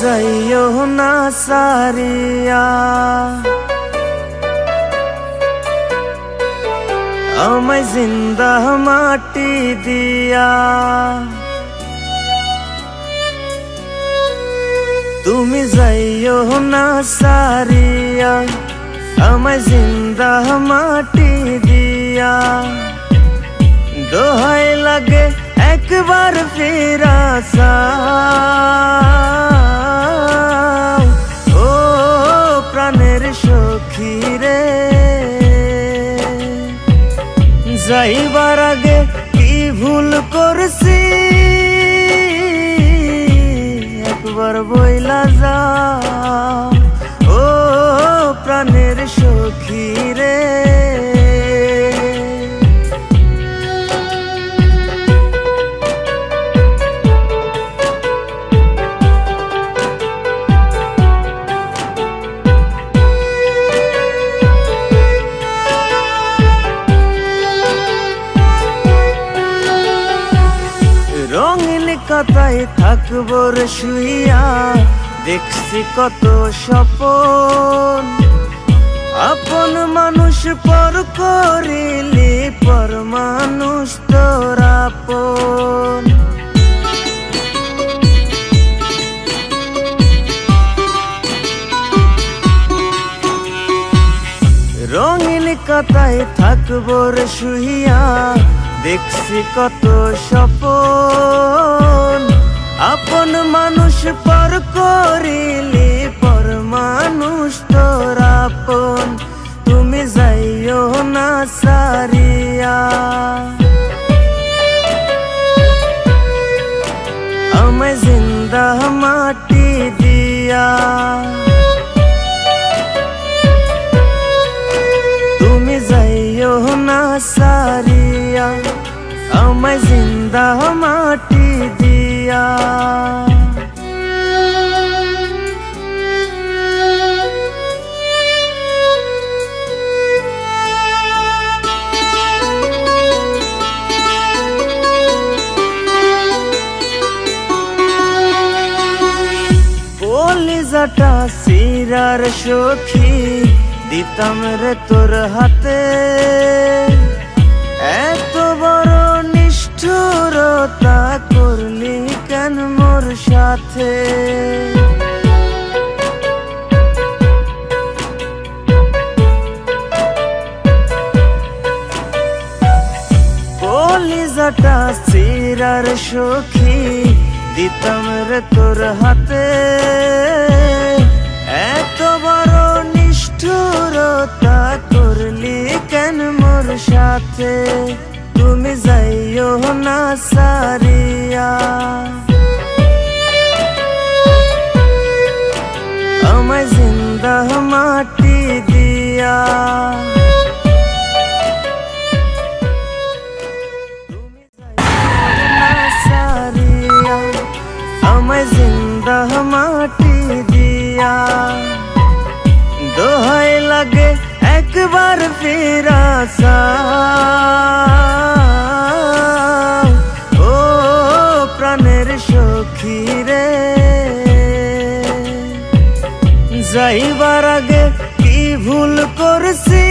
যাইও না সারিয়া, আমায় জিন্দা মাটি দিয়া। তুমি যাইও না সারিয়া, আমায় জিন্দা মাটি দিয়া। দোহাই লাগে একবার ফিরা যাও, ও প্রাণের সখী রে। যাইবার আগে কি ভুল করছি একবার বইলা যাও, ও প্রাণের সখী রে। রঙিন কথায় থাকবো রে শুইয়া, দেখছি কত স্বপন। আপন মানুষ পর করিলি, পর মানুষ তোর আপন। রঙিন কথায় থাকবো রে শুইয়া, দেখছি কত স্বপন। আপন মানুষ পর করিলি, পর মানুষ তোর আপন। তুমি যাইও না সারিয়া, আমায় জিন্দা মাটি দিয়া। তুমি যাইও না সারিয়া, আমায় জিন্দা মাটি দিয়া। কলিজাটা সিরার সখী দিতাম রে তোর হাতে। এত বড় নিষ্ঠুরতা করলি কেন মোর সাথে? কলিজাটা সিরার সখী দিতাম রে তোর হাতে। এত বড় নিষ্ঠুরতা করলি কেন মোর সাথে? তুমি যাইও না সারিয়া, আমায় জিন্দা মাটি দিয়া। তুমি যাইও না সারিয়া, আমায় জিন্দা মাটি দিয়া। দোহাই লাগে একবার ফিরা যাও, ও প্রাণের সখী রে। যাইবার আগে কি ভুল করছি